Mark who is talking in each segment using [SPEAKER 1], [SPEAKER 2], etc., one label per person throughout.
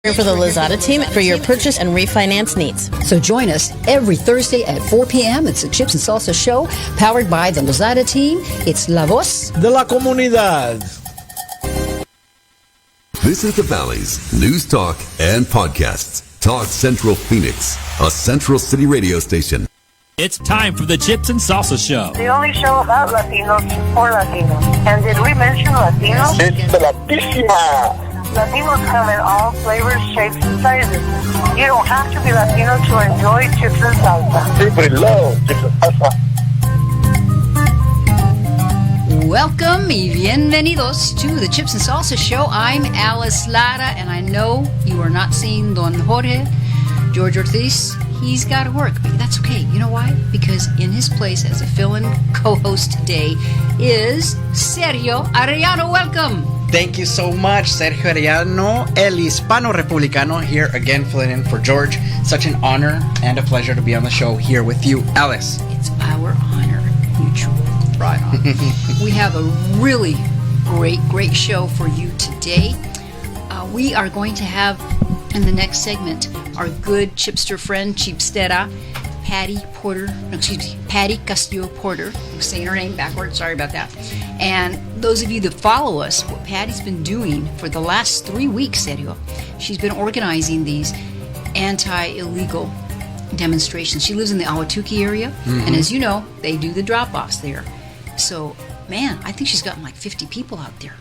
[SPEAKER 1] Here for the Lozada team for your purchase and refinance needs.
[SPEAKER 2] So join us every Thursday at 4 p.m. It's the Chips and Salsa Show, powered by the Lozada team. It's La Voz
[SPEAKER 3] de la Comunidad.
[SPEAKER 4] This is the Valley's News Talk and Podcasts. Talk Central Phoenix, a Central City radio station.
[SPEAKER 5] It's time for the Chips and Salsa Show.
[SPEAKER 6] The only show about Latinos for Latinos. And did we mention Latinos?
[SPEAKER 3] It's Latísima.
[SPEAKER 6] Latinos come in all flavors, shapes, and sizes. You don't have to be Latino to enjoy chips and salsa.
[SPEAKER 3] Siempre love chips and salsa.
[SPEAKER 2] Welcome y bienvenidos to the Chips and Salsa Show. I'm Alice Lara, and I know you are not seeing Don George Ortiz. He's got to work, but that's okay. You know why? Because in his place as a fill-in co-host today is Sergio Arellano. Welcome.
[SPEAKER 7] Thank you so much, Sergio Arellano, El Hispano Republicano, here again filling in for George. Such an honor and a pleasure to be on the show here with you, Alice.
[SPEAKER 2] It's our honor, mutual. Right on. We have a really great show for you today. We are going to have, in the next segment, our good chipster friend, Chipstera, Patty Castillo Porter. I'm saying her name backwards, sorry about that. And those of you that follow us, what Patty's been doing for the last 3 weeks, Sergio, she's been organizing these anti-illegal demonstrations. She lives in the Ahwatukee area, and as you know, they do the drop-offs there. So, man, I think she's gotten like 50 people out there.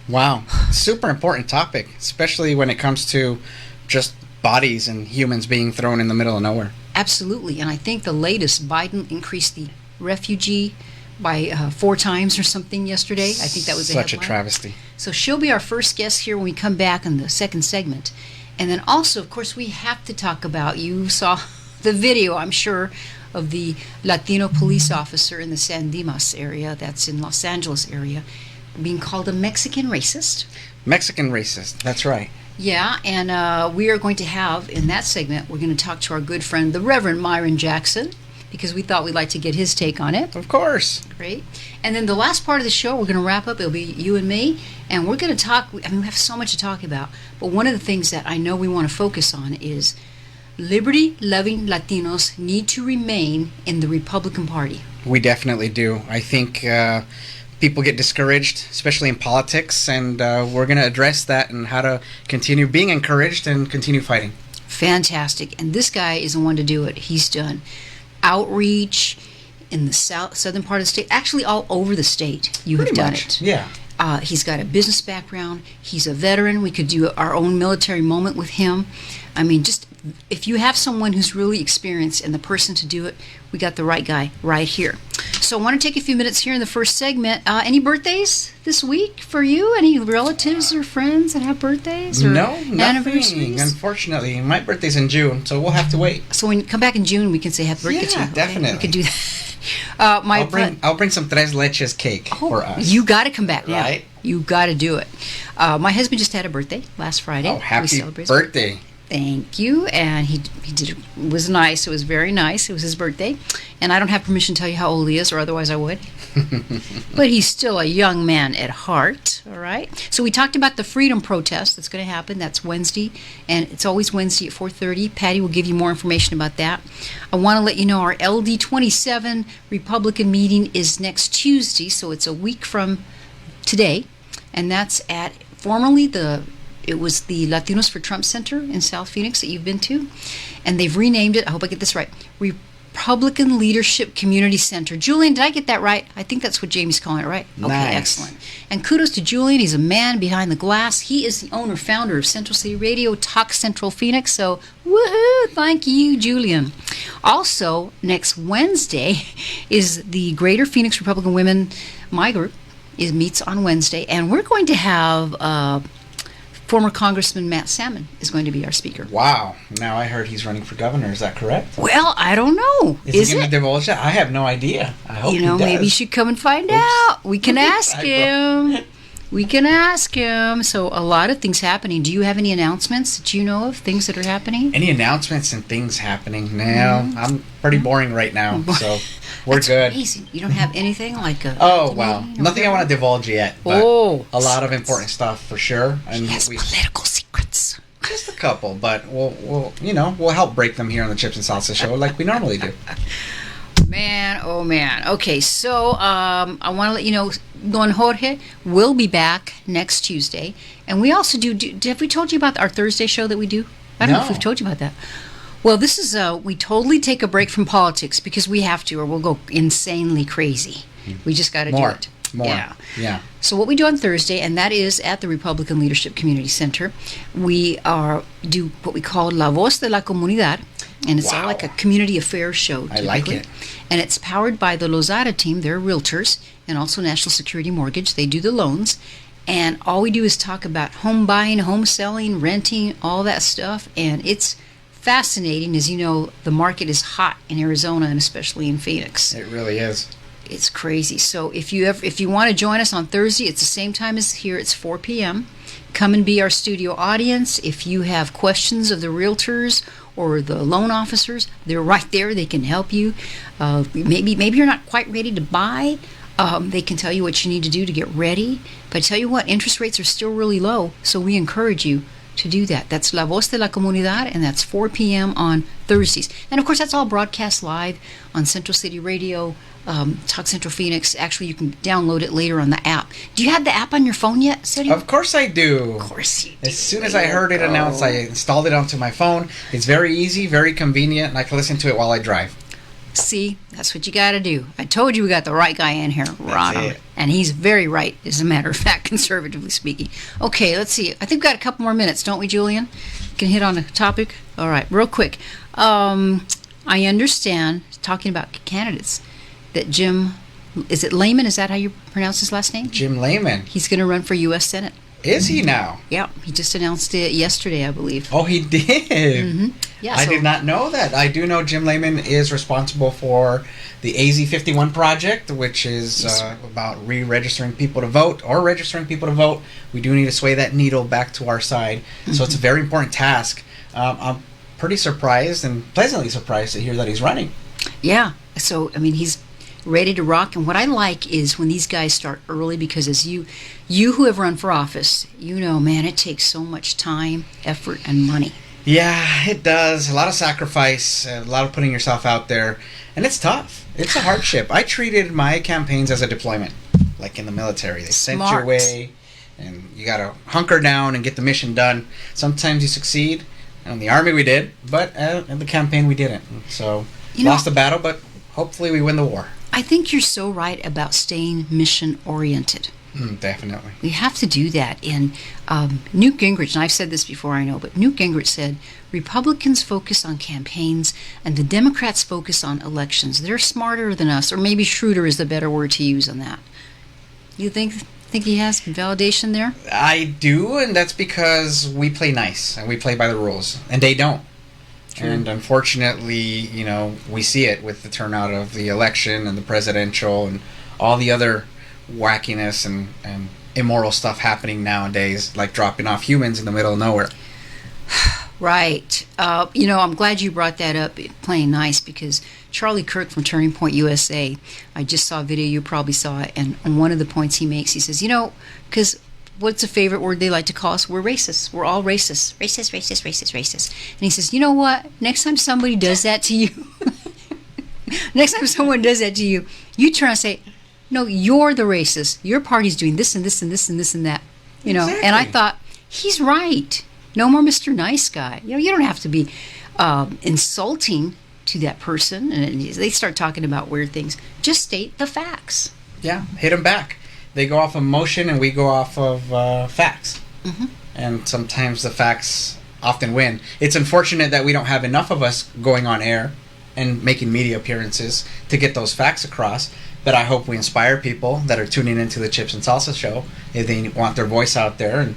[SPEAKER 7] Wow. Super important topic, especially when it comes to just bodies and humans being thrown in the middle of nowhere.
[SPEAKER 2] Absolutely. And I think the latest, Biden increased the refugee by 4 times or something yesterday. I think that was
[SPEAKER 7] such a travesty.
[SPEAKER 2] So she'll be our first guest here when we come back in the second segment. And then also, of course, we have to talk about, you saw the video, I'm sure, of the Latino police officer in the San Dimas area, that's in Los Angeles area, being called a Mexican racist.
[SPEAKER 7] Mexican racist, that's right.
[SPEAKER 2] Yeah, and we are going to have, in that segment, we're going to talk to our good friend, the Reverend Myron Jackson, because we thought we'd like to get his take on it.
[SPEAKER 7] Of course.
[SPEAKER 2] Great. And then the last part of the show, we're going to wrap up. It'll be you and me, and we're going to talk, I mean, we have so much to talk about, but one of the things that I know we want to focus on is liberty-loving Latinos need to remain in the Republican Party.
[SPEAKER 7] We definitely do. I think people get discouraged, especially in politics, and we're going to address that and how to continue being encouraged and continue fighting.
[SPEAKER 2] Fantastic. And this guy is the one to do it. He's done outreach in the southern part of the state, actually all over the state. You have done it.
[SPEAKER 7] Yeah.
[SPEAKER 2] He's got a business background. He's a veteran. We could do our own military moment with him. I mean, just if you have someone who's really experienced and the person to do it, we got the right guy right here. So I want to take a few minutes here in the first segment. Any birthdays this week for you? Any relatives or friends that have birthdays? Or
[SPEAKER 7] no,
[SPEAKER 2] anniversaries?
[SPEAKER 7] nothing. Unfortunately, my birthday's in June, so we'll have to wait.
[SPEAKER 2] So when you come back in June, we can say happy birthday to you.
[SPEAKER 7] Yeah, definitely.
[SPEAKER 2] Okay? We could do that.
[SPEAKER 7] I'll bring some tres leches cake for us.
[SPEAKER 2] You got to come back now.
[SPEAKER 7] Right?
[SPEAKER 2] You got to do it. My husband just had a birthday last Friday.
[SPEAKER 7] Oh, happy birthday.
[SPEAKER 2] Thank you. And he did. It was nice. It was very nice. It was his birthday. And I don't have permission to tell you how old he is, or otherwise I would. But he's still a young man at heart, all right? So we talked about the freedom protest that's going to happen. That's Wednesday, and it's always Wednesday at 4:30. Patty will give you more information about that. I want to let you know our LD27 Republican meeting is next Tuesday, so it's a week from today, and that's at it was the Latinos for Trump Center in South Phoenix that you've been to, and they've renamed it, I hope I get this right, Republican Leadership Community Center. Julian, did I get that right? I think that's what Jamie's calling it, right? Okay,
[SPEAKER 7] nice.
[SPEAKER 2] Excellent. And kudos to Julian. He's a man behind the glass. He is the owner, founder of Central City Radio, Talk Central Phoenix, so woohoo, thank you, Julian. Also, next Wednesday is the Greater Phoenix Republican Women, my group, meets on Wednesday, and we're going to have former Congressman Matt Salmon is going to be our speaker.
[SPEAKER 7] Wow. Now I heard he's running for governor. Is that correct?
[SPEAKER 2] Well, I don't know.
[SPEAKER 7] Is he going to divulge that? I have no idea. I hope he does.
[SPEAKER 2] Maybe you should come and find out. We can ask him. We can ask him. So a lot of things happening. Do you have any announcements that you know of, things that are happening?
[SPEAKER 7] Any announcements and things happening? No, I'm pretty boring right now, so we're
[SPEAKER 2] That's
[SPEAKER 7] good.
[SPEAKER 2] Amazing. You don't have anything like a...
[SPEAKER 7] Oh, wow. Nothing I want to divulge yet, but
[SPEAKER 2] a
[SPEAKER 7] lot of important stuff for sure.
[SPEAKER 2] And he has political secrets.
[SPEAKER 7] Just a couple, but we'll help break them here on the Chips and Salsa show like we normally do.
[SPEAKER 2] Man, oh man. Okay, so I want to let you know, Don Jorge will be back next Tuesday, and we also have we told you about our Thursday show that we do? I don't know if we've told you about that. Well, this is we totally take a break from politics because we have to, or we'll go insanely crazy. We just got to do it.
[SPEAKER 7] More. Yeah.
[SPEAKER 2] So what we do on Thursday, and that is at the Republican Leadership Community Center, we do what we call La Voz de la Comunidad, and it's all like a community affairs show. Typically.
[SPEAKER 7] I like it.
[SPEAKER 2] And it's powered by the Lozada team. They're realtors, and also National Security Mortgage. They do the loans. And all we do is talk about home buying, home selling, renting, all that stuff. And it's fascinating. As you know, the market is hot in Arizona, and especially in Phoenix.
[SPEAKER 7] It really is.
[SPEAKER 2] It's crazy. So if you want to join us on Thursday, it's the same time as here. It's 4 p.m. Come and be our studio audience. If you have questions of the realtors or the loan officers, they're right there. They can help you. Maybe you're not quite ready to buy. They can tell you what you need to do to get ready. But I tell you what, interest rates are still really low, so we encourage you to do that. That's La Voz de la Comunidad, and that's 4 p.m. on Thursdays. And of course, that's all broadcast live on Central City Radio, Talk Central Phoenix. Actually, you can download it later on the app. Do you have the app on your phone yet, Sergio?
[SPEAKER 7] Of course I do.
[SPEAKER 2] Of course you do.
[SPEAKER 7] As soon as I heard it announced, I installed it onto my phone. It's very easy, very convenient, and I can listen to it while I drive.
[SPEAKER 2] See, that's what you got to do. I told you we got the right guy in here, Ron.
[SPEAKER 7] it.
[SPEAKER 2] And he's very right, as a matter of fact, conservatively speaking. Okay, let's see. I think we've got a couple more minutes, don't we, Julian? Can hit on a topic? All right, real quick. I understand, talking about candidates, that Jim, is it Lehman? Is that how you pronounce his last name?
[SPEAKER 7] Jim Lehman.
[SPEAKER 2] He's going to run for U.S. Senate.
[SPEAKER 7] Is he now?
[SPEAKER 2] Yeah, he just announced it yesterday, I believe.
[SPEAKER 7] Oh, he did?
[SPEAKER 2] Mm-hmm. Yeah,
[SPEAKER 7] I did not know that. I do know Jim Lehman is responsible for the AZ-51 project, which is about re-registering people to vote or registering people to vote. We do need to sway that needle back to our side. Mm-hmm. So it's a very important task. I'm pretty surprised and pleasantly surprised to hear that he's running.
[SPEAKER 2] Yeah. So, I mean, he's ready to rock. And what I like is when these guys start early, because as you who have run for office, you know, man, it takes so much time, effort, and money.
[SPEAKER 7] Yeah, it does. A lot of sacrifice, a lot of putting yourself out there, and it's tough. It's a hardship. I treated my campaigns as a deployment, like in the military. They sent you away, and you got to hunker down and get the mission done. Sometimes you succeed. In the Army we did, but in the campaign we didn't. So, lost the battle, but hopefully we win the war.
[SPEAKER 2] I think you're so right about staying mission-oriented.
[SPEAKER 7] Definitely.
[SPEAKER 2] We have to do that. And Newt Gingrich, and I've said this before, I know, but Newt Gingrich said, Republicans focus on campaigns and the Democrats focus on elections. They're smarter than us, or maybe shrewder is the better word to use on that. You think he has validation there?
[SPEAKER 7] I do, and that's because we play nice and we play by the rules, and they don't. True. And unfortunately, you know, we see it with the turnout of the election and the presidential and all the other wackiness and immoral stuff happening nowadays, like dropping off humans in the middle of nowhere.
[SPEAKER 2] Right. You know, I'm glad you brought that up, playing nice, because Charlie Kirk from Turning Point USA, I just saw a video, you probably saw it, and one of the points he makes, he says, you know, because what's a favorite word they like to call us? We're racists. We're all racist. Racist, racist, racist, racist. And he says, you know what? Next time somebody does that to you, next time someone does that to you, you turn and say, no, you're the racist. Your party's doing this and this and this and this and that. You know, exactly. And I thought, he's right. No more Mr. Nice Guy. You know, you don't have to be insulting to that person. And they start talking about weird things. Just state the facts.
[SPEAKER 7] Yeah, hit them back. They go off emotion and we go off of facts. Mm-hmm. And sometimes the facts often win. It's unfortunate that we don't have enough of us going on air and making media appearances to get those facts across. But I hope we inspire people that are tuning into the Chips and Salsa show. If they want their voice out there and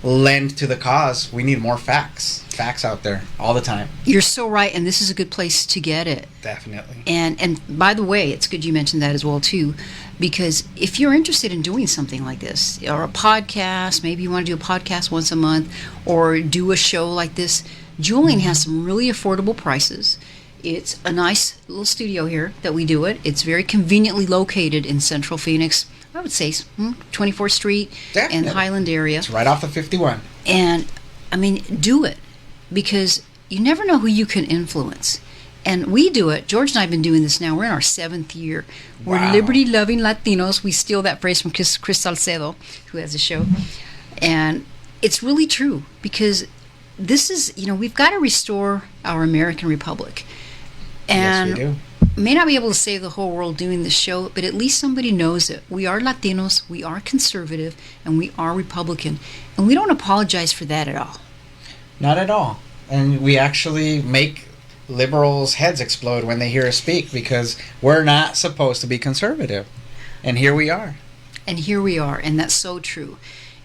[SPEAKER 7] lend to the cause, we need more facts out there all the time.
[SPEAKER 2] You're so right, and this is a good place to get it.
[SPEAKER 7] Definitely.
[SPEAKER 2] And by the way, it's good you mentioned that as well too, because if you're interested in doing something like this, or a podcast, maybe you want to do a podcast once a month, or do a show like this, Julian has some really affordable prices. It's a nice little studio here that we do it. It's very conveniently located in Central Phoenix. I would say 24th Street and Highland area.
[SPEAKER 7] It's right off the 51.
[SPEAKER 2] And I mean, do it, because you never know who you can influence. And we do it. George and I have been doing this now. We're in our 7th year. We're
[SPEAKER 7] Wow.
[SPEAKER 2] liberty-loving Latinos. We steal that phrase from Chris Salcedo, who has a show. And it's really true, because this is, we've got to restore our American Republic. And
[SPEAKER 7] Yes, we do.
[SPEAKER 2] may not be able to save the whole world doing this show, but at least somebody knows it. We are Latinos, we are conservative, and we are Republican. And we don't apologize for that at all.
[SPEAKER 7] Not at all. And we actually make liberals' heads explode when they hear us speak, because we're not supposed to be conservative. And here we are.
[SPEAKER 2] And here we are, and that's so true.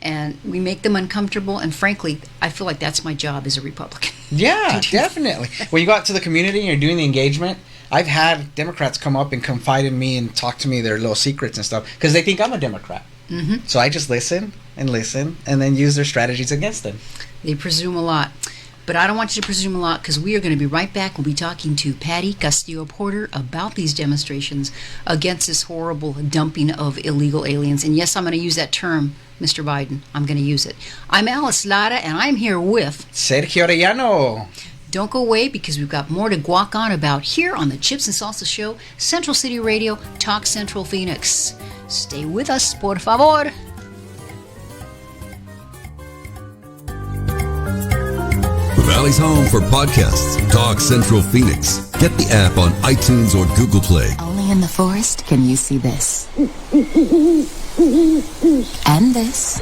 [SPEAKER 2] And we make them uncomfortable, and frankly, I feel like that's my job as a Republican.
[SPEAKER 7] Yeah, definitely. When you go out to the community and you're doing the engagement, I've had Democrats come up and confide in me and talk to me their little secrets and stuff, because they think I'm a Democrat.
[SPEAKER 2] Mm-hmm.
[SPEAKER 7] So I just listen, and then use their strategies against them.
[SPEAKER 2] They presume a lot. But I don't want you to presume a lot, because we are going to be right back. We'll be talking to Patty Castillo-Porter about these demonstrations against this horrible dumping of illegal aliens. And yes, I'm going to use that term, Mr. Biden. I'm going to use it. I'm Alice Lara, and I'm here with
[SPEAKER 7] Sergio Arellano.
[SPEAKER 2] Don't go away, because we've got more to guac on about here on the Chips and Salsa Show, Central City Radio, Talk Central Phoenix. Stay with us, por favor.
[SPEAKER 4] The Valley's home for podcasts. Talk Central Phoenix. Get the app on iTunes or Google Play.
[SPEAKER 8] Only in the forest can you see this. And this.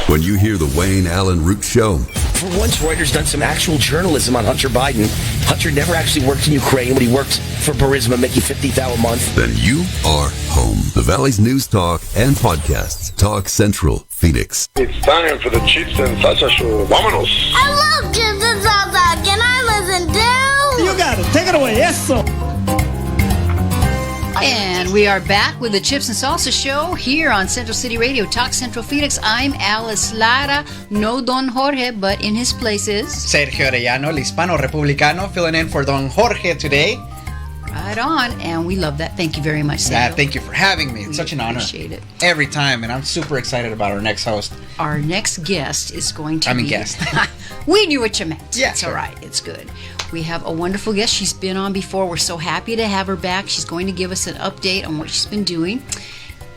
[SPEAKER 4] When you hear the Wayne Allen Root Show,
[SPEAKER 9] For once, Reuters done some actual journalism on Hunter Biden. Hunter never actually worked in Ukraine, but he worked for Burisma, making $50,000 a month.
[SPEAKER 4] then you are home. The Valley's news talk and podcasts. Talk Central Phoenix.
[SPEAKER 3] It's time for the Chips and Salsa Show. Vámonos.
[SPEAKER 10] I love chips and salsa. Can I listen too?
[SPEAKER 5] You got it. Take it away. Eso.
[SPEAKER 2] And we are back with the Chips and Salsa Show here on Central City Radio, Talk Central Phoenix. I'm Alice Lara, no Don Jorge, but in his place is
[SPEAKER 7] Sergio Arellano, el Hispano Republicano, filling in for Don Jorge today.
[SPEAKER 2] right on, and we love that. Thank you very much,
[SPEAKER 7] Yeah,
[SPEAKER 2] Samuel.
[SPEAKER 7] thank you for having me. It's
[SPEAKER 2] We
[SPEAKER 7] such an honor.
[SPEAKER 2] appreciate it.
[SPEAKER 7] Every time, and I'm super excited about our next host.
[SPEAKER 2] Our next guest is going to
[SPEAKER 7] I mean
[SPEAKER 2] be...
[SPEAKER 7] guest.
[SPEAKER 2] We knew what you meant.
[SPEAKER 7] Yeah,
[SPEAKER 2] it's
[SPEAKER 7] sure.
[SPEAKER 2] all right. It's good. We have a wonderful guest. She's been on before. We're so happy to have her back. She's going to give us an update on what she's been doing.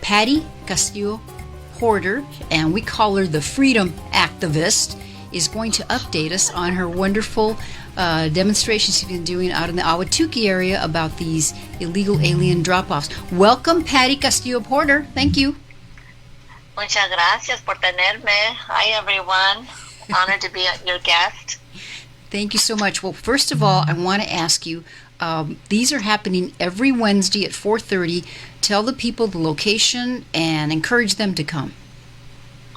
[SPEAKER 2] Patty Castillo-Porter, and we call her the Freedom Activist, is going to update us on her wonderful demonstrations she's been doing out in the Ahwatukee area about these illegal alien drop-offs. Welcome, Patty Castillo-Porter. Thank you.
[SPEAKER 6] Muchas gracias por tenerme. Hi, everyone. Honored to be your guest.
[SPEAKER 2] Thank you so much. Well, first of all, I want to ask you, these are happening every Wednesday at 4:30. Tell the people the location and encourage them to come.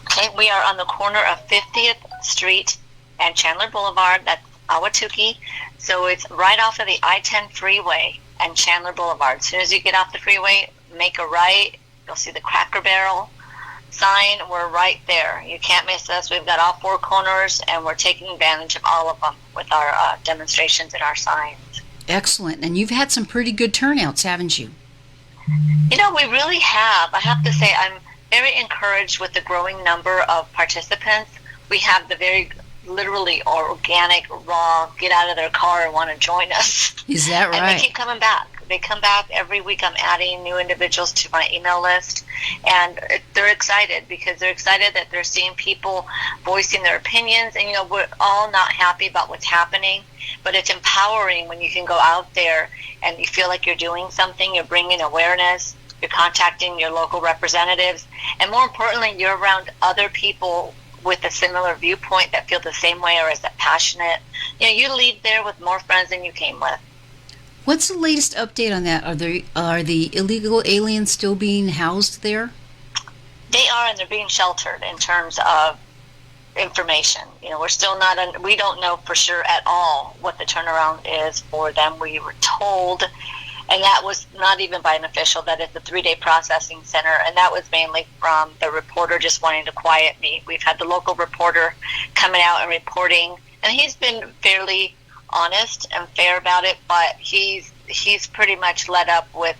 [SPEAKER 6] Okay, we are on the corner of 50th Street and Chandler Boulevard. That's Ahwatukee. So it's right off of the I-10 freeway and Chandler Boulevard. As soon as you get off the freeway, make a right. You'll see the Cracker Barrel sign. We're right there. You can't miss us. We've got all four corners, and we're taking advantage of all of them with our demonstrations and our signs.
[SPEAKER 2] Excellent. And you've had some pretty good turnouts, haven't you?
[SPEAKER 6] You know, we really have. I have to say, I'm very encouraged with the growing number of participants. We have the very literally organic, raw, get out of their car and want to join us.
[SPEAKER 2] Is that right?
[SPEAKER 6] And they keep coming back. They come back every week. I'm adding new individuals to my email list, and they're excited because they're excited that they're seeing people voicing their opinions. And, you know, we're all not happy about what's happening, but it's empowering when you can go out there and you feel like you're doing something, you're bringing awareness, you're contacting your local representatives, and more importantly, you're around other people with a similar viewpoint that feel the same way or is that passionate. You know, you leave there with more friends than you came with.
[SPEAKER 2] What's the latest update on that? Are the illegal aliens still being housed there?
[SPEAKER 6] They are, and they're being sheltered in terms of information. You know, we're still not, we don't know for sure at all what the turnaround is for them. We were told, and that was not even by an official, that it's a 3-day processing center, and that was mainly from the reporter just wanting to quiet me. We've had the local reporter coming out and reporting, and he's been fairly honest and fair about it, but he's pretty much led up with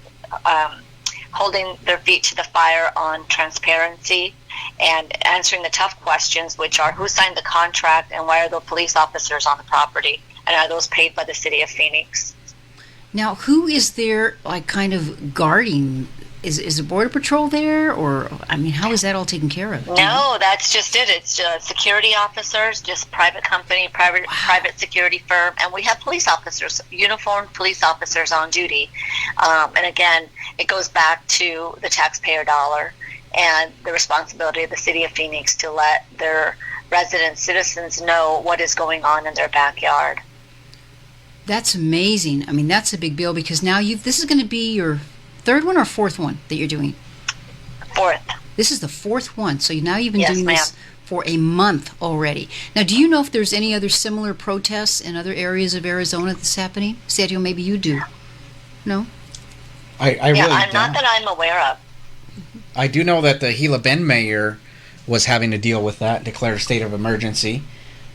[SPEAKER 6] holding their feet to the fire on transparency and answering the tough questions, which are who signed the contract and why are the police officers on the property, and are those paid by the city of Phoenix?
[SPEAKER 2] Now, who is there, like, kind of guarding? Is the Border Patrol there, or, I mean, how is that all taken care of?
[SPEAKER 6] No, that's just it. It's security officers, just private company, private security firm, and we have police officers, uniformed police officers on duty. And again, it goes back to the taxpayer dollar and the responsibility of the city of Phoenix to let their residents, citizens know what is going on in their backyard.
[SPEAKER 2] That's amazing. I mean, that's a big deal, because now this is going to be your third one or fourth one that you're doing?
[SPEAKER 6] Fourth.
[SPEAKER 2] This is the fourth one. So now you've been
[SPEAKER 6] Yes,
[SPEAKER 2] doing this
[SPEAKER 6] ma'am.
[SPEAKER 2] for a month already. Now, do you know if there's any other similar protests in other areas of Arizona that's happening? Sergio, maybe you do. No?
[SPEAKER 7] I
[SPEAKER 6] Yeah,
[SPEAKER 7] really
[SPEAKER 6] I'm
[SPEAKER 7] don't.
[SPEAKER 6] not that I'm aware of.
[SPEAKER 7] I do know that the Gila Bend mayor was having to deal with that, declared a state of emergency.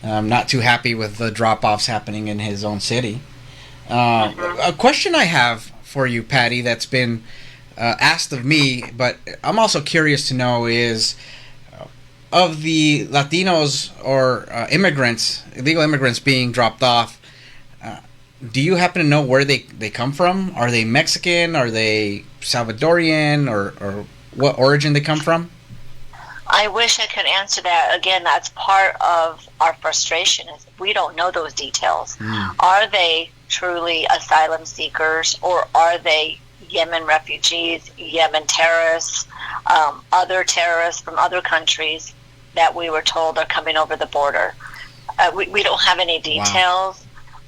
[SPEAKER 7] Not too happy with the drop-offs happening in his own city. A question I have for you, Patty, that's been asked of me, but I'm also curious to know is, of the Latinos or immigrants, illegal immigrants being dropped off, do you happen to know where they come from? Are they Mexican? Are they Salvadorian? Or what origin they come from?
[SPEAKER 6] I wish I could answer that. Again, that's part of our frustration is we don't know those details. Are they truly asylum seekers, or are they Yemen refugees, Yemen terrorists, other terrorists from other countries that we were told are coming over the border? We don't have any details.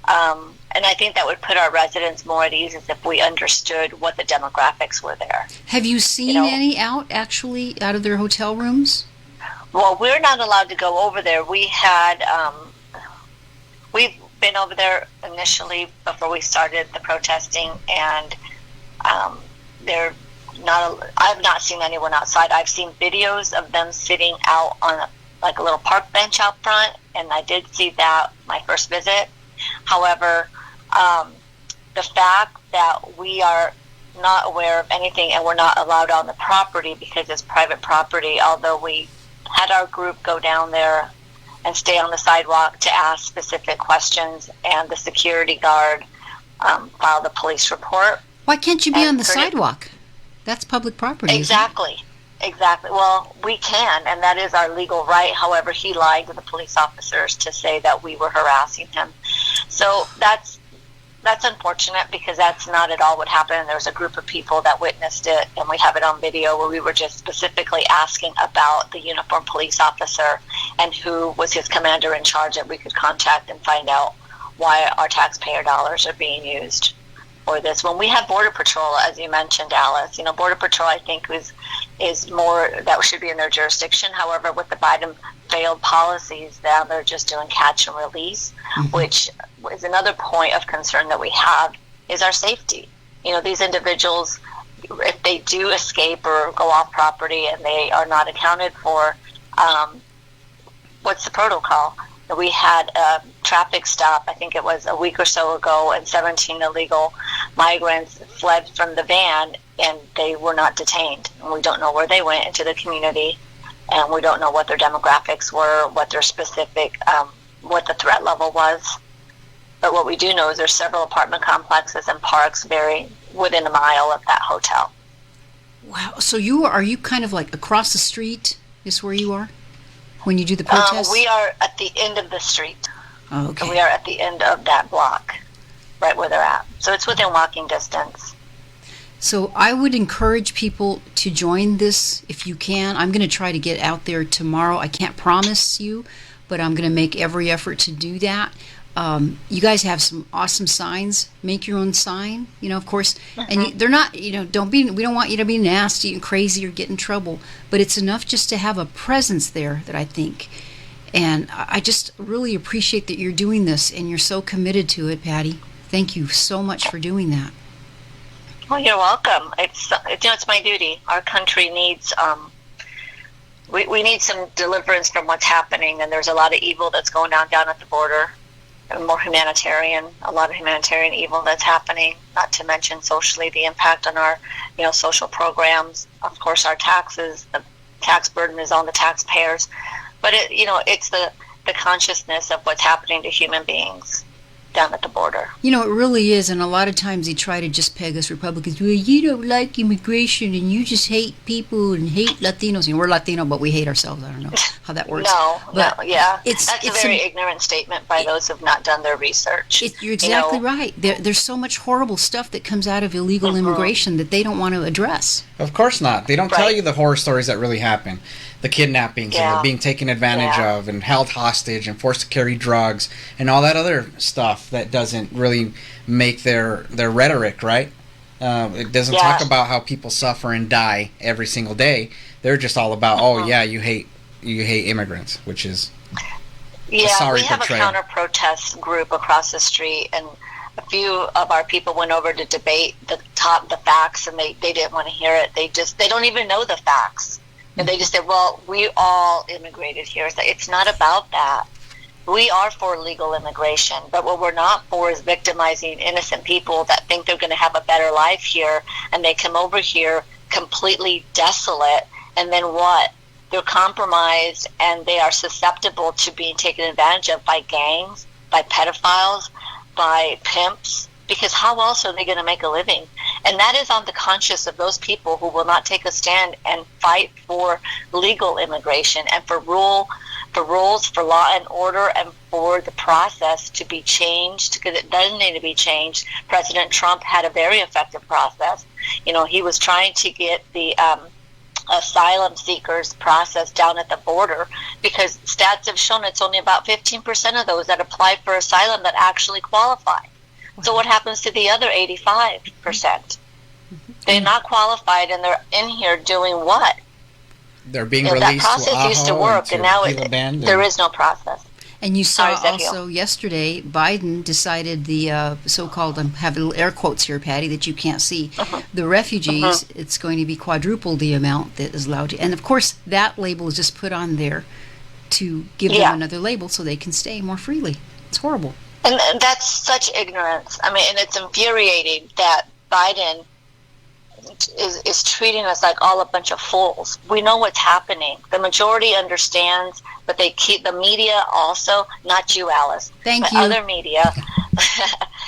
[SPEAKER 6] Wow. And I think that would put our residents more at ease as if we understood what the demographics were there.
[SPEAKER 2] Have you seen any out of their hotel rooms?
[SPEAKER 6] Well, we're not allowed to go over there. We've been over there initially before we started the protesting, and they're not. I've not seen anyone outside. I've seen videos of them sitting out on a little park bench out front, and I did see that my first visit. However, the fact that we are not aware of anything and we're not allowed on the property because it's private property, although we had our group go down there and stay on the sidewalk to ask specific questions, and the security guard filed a police report.
[SPEAKER 2] Why can't you be on the sidewalk? That's public property.
[SPEAKER 6] Exactly. Well, we can, and that is our legal right. However, he lied to the police officers to say that we were harassing him. So that's unfortunate, because that's not at all what happened. There was a group of people that witnessed it, and we have it on video where we were just specifically asking about the uniformed police officer and who was his commander in charge that we could contact and find out why our taxpayer dollars are being used for this. When we have Border Patrol, as you mentioned, Alice, Border Patrol, I think, is more that should be in their jurisdiction. However, with the Biden failed policies, now they're just doing catch and release, which is another point of concern that we have, is our safety. These individuals, if they do escape or go off property and they are not accounted for, what's the protocol? We had a traffic stop, I think it was a week or so ago, and 17 illegal migrants fled from the van, and they were not detained. And we don't know where they went into the community, and we don't know what their demographics were, what their specific, what the threat level was. But what we do know is there's several apartment complexes and parks very within a mile of that hotel.
[SPEAKER 2] Wow. So are you kind of like across the street is where you are when you do the protest?
[SPEAKER 6] We are at the end of the street.
[SPEAKER 2] Oh, okay.
[SPEAKER 6] We are at the end of that block, right where they're at. So it's within walking distance.
[SPEAKER 2] So I would encourage people to join this if you can. I'm going to try to get out there tomorrow. I can't promise you, but I'm going to make every effort to do that. You guys have some awesome signs. Make your own sign, of course. And they're not, we don't want you to be nasty and crazy or get in trouble. But it's enough just to have a presence there that I think. And I just really appreciate that you're doing this and you're so committed to it, Patty. Thank you so much for doing that.
[SPEAKER 6] Well, you're welcome. It's my duty. Our country needs we need some deliverance from what's happening, and there's a lot of evil that's going down at the border, and a lot of humanitarian evil that's happening, not to mention socially the impact on our social programs, of course our taxes, the tax burden is on the taxpayers. But it's the consciousness of what's happening to human beings down at the border.
[SPEAKER 2] It really is, and a lot of times they try to just peg us Republicans. Well, you don't like immigration, and you just hate people and hate Latinos. We're Latino, but we hate ourselves. I don't know how that works.
[SPEAKER 6] That's a very ignorant statement by those who've not done their research.
[SPEAKER 2] You're exactly right. There's so much horrible stuff that comes out of illegal immigration that they don't want to address.
[SPEAKER 7] Of course not. They don't tell you the horror stories that really happen. The kidnappings and the being taken advantage of and held hostage and forced to carry drugs and all that other stuff that doesn't really make their rhetoric, right? It doesn't talk about how people suffer and die every single day. They're just all about, you hate immigrants, which is a sorry
[SPEAKER 6] we have
[SPEAKER 7] portrayal.
[SPEAKER 6] A counter-protest group across the street, and a few of our people went over to debate the facts, and they didn't want to hear it. They don't even know the facts. And they just said, well, we all immigrated here. So it's not about that. We are for legal immigration, but what we're not for is victimizing innocent people that think they're going to have a better life here, and they come over here completely desolate, and then what? They're compromised, and they are susceptible to being taken advantage of by gangs, by pedophiles, by pimps, because how else are they going to make a living? And that is on the conscience of those people who will not take a stand and fight for legal immigration and for rules, for law and order, and for the process to be changed, because it does need to be changed. President Trump had a very effective process. He was trying to get the asylum seekers process down at the border, because stats have shown it's only about 15% of those that apply for asylum that actually qualify. So what happens to the other 85%? They're not qualified, and they're in here doing what?
[SPEAKER 7] They're being released.
[SPEAKER 6] That process used to work, and now there is no process.
[SPEAKER 2] And you saw also yesterday, Biden decided the so-called, I have little air quotes here, Patty, that you can't see, the refugees, it's going to be quadruple the amount that is allowed to. And, of course, that label is just put on there to give them another label so they can stay more freely. It's horrible.
[SPEAKER 6] And that's such ignorance. I mean, and it's infuriating that Biden is treating us like all a bunch of fools. We know what's happening. The majority understands, but they keep the media also, not you, Alice.
[SPEAKER 2] Thank you.
[SPEAKER 6] Other media,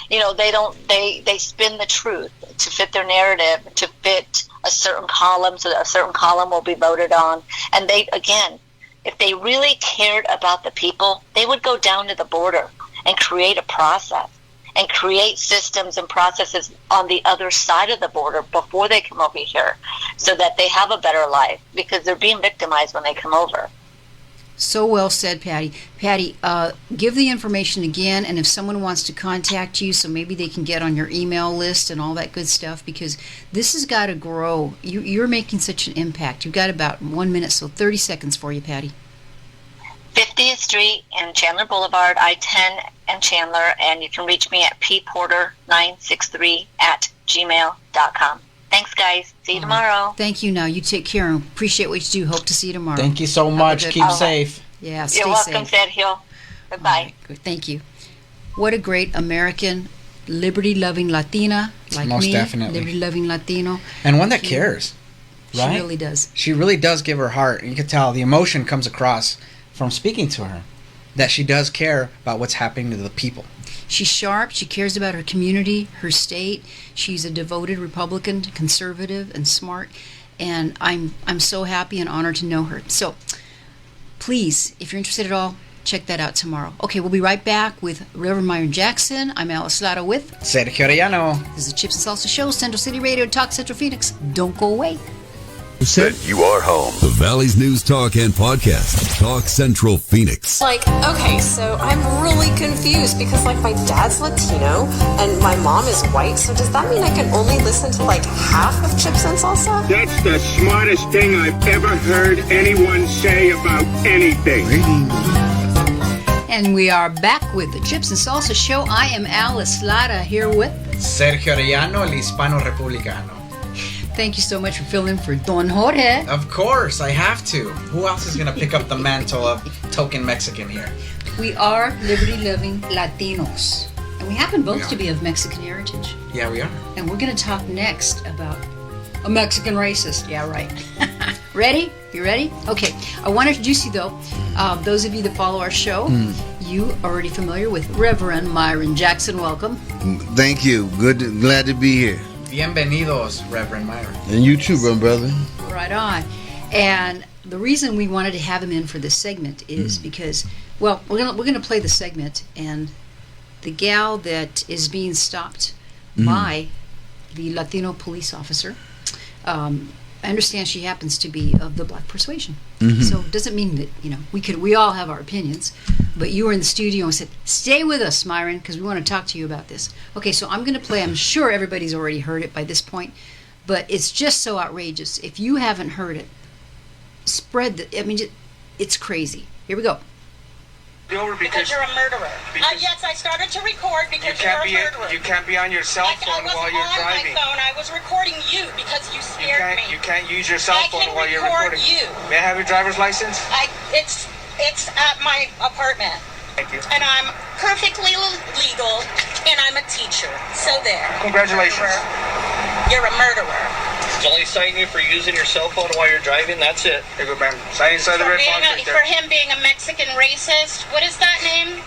[SPEAKER 6] they spin the truth to fit their narrative, to fit a certain column, so that a certain column will be voted on. And if they really cared about the people, they would go down to the border and create a process and create systems and processes on the other side of the border before they come over here, so that they have a better life, because they're being victimized when they come over.
[SPEAKER 2] So well said, Patty. Patty, give the information again, and if someone wants to contact you, so maybe they can get on your email list and all that good stuff, because this has got to grow. You're making such an impact. You've got about 1 minute, so 30 seconds for you, Patty.
[SPEAKER 6] 50th Street and Chandler Boulevard, I-10 and Chandler, and you can reach me at pporter963@gmail.com. Thanks, guys. See you tomorrow.
[SPEAKER 2] Thank you. Now, you take care. Appreciate what you do. Hope to see you tomorrow.
[SPEAKER 7] Thank you so much. Keep safe.
[SPEAKER 2] Yeah, stay safe.
[SPEAKER 6] You're welcome, Sergio. Bye-bye.
[SPEAKER 2] Right, thank you. What a great American, liberty-loving Latina like
[SPEAKER 7] Most
[SPEAKER 2] me.
[SPEAKER 7] definitely.
[SPEAKER 2] Liberty-loving Latino.
[SPEAKER 7] And one that cares. Right?
[SPEAKER 2] She really does.
[SPEAKER 7] She really does give her heart. And you can tell the emotion comes across from speaking to her, that she does care about what's happening to the people.
[SPEAKER 2] She's sharp. She cares about her community, her state. She's a devoted Republican, conservative, and smart. And I'm so happy and honored to know her. So please, if you're interested at all, check that out tomorrow. Okay, we'll be right back with Reverend Myron Jackson. I'm Alice Lara with
[SPEAKER 7] Sergio Arellano.
[SPEAKER 2] This is the Chips and Salsa Show, Central City Radio, Talk Central Phoenix. Don't go away.
[SPEAKER 4] Then you are home. The Valley's News Talk and Podcast. Talk Central Phoenix.
[SPEAKER 11] Okay, so I'm really confused because, my dad's Latino and my mom is white, so does that mean I can only listen to, half of Chips and Salsa?
[SPEAKER 3] That's the smartest thing I've ever heard anyone say about anything.
[SPEAKER 2] And we are back with the Chips and Salsa Show. I am Alice Lara here with
[SPEAKER 7] Sergio Arellano, el Hispano Republicano.
[SPEAKER 2] Thank you so much for filling in for Don Jorge.
[SPEAKER 7] Of course, I have to. Who else is going to pick up the mantle of token Mexican here?
[SPEAKER 2] We are liberty-loving Latinos. And we happen both to be of Mexican heritage.
[SPEAKER 7] Yeah, we are.
[SPEAKER 2] And we're going to talk next about a Mexican racist. Yeah, right. Ready? You ready? Okay. I want to introduce you, though. Those of you that follow our show, you are already familiar with Reverend Myron Jackson. Welcome.
[SPEAKER 12] Thank you. Glad to be here.
[SPEAKER 7] Bienvenidos, Reverend Myron.
[SPEAKER 12] And you too, brother.
[SPEAKER 2] Right on. And the reason we wanted to have him in for this segment is because, well, we're gonna play the segment, and the gal that is being stopped by the Latino police officer, I understand she happens to be of the black persuasion. So it doesn't mean that, we all have our opinions, but you were in the studio and said, stay with us, Myron, because we want to talk to you about this. Okay, so I'm going to play. I'm sure everybody's already heard it by this point, but it's just so outrageous. If you haven't heard it, it's crazy. Here we go.
[SPEAKER 13] Because you're a murderer. Yes, I started to record because you're a murderer.
[SPEAKER 3] You can't be on your cell phone while you're driving.
[SPEAKER 13] I wasn't on my phone. I was recording you because you scared me.
[SPEAKER 3] You can't use your cell phone while you're recording.
[SPEAKER 13] I can record you.
[SPEAKER 3] May I have your driver's license?
[SPEAKER 13] It's at my apartment.
[SPEAKER 3] Thank you.
[SPEAKER 13] And I'm perfectly legal, and I'm a teacher. So there.
[SPEAKER 3] Congratulations.
[SPEAKER 13] You're a murderer.
[SPEAKER 14] He's only citing you for using your cell phone while you're driving. That's it.
[SPEAKER 3] Here you go, man. Sign inside the red box right there.
[SPEAKER 13] For him being a Mexican racist. What is that name?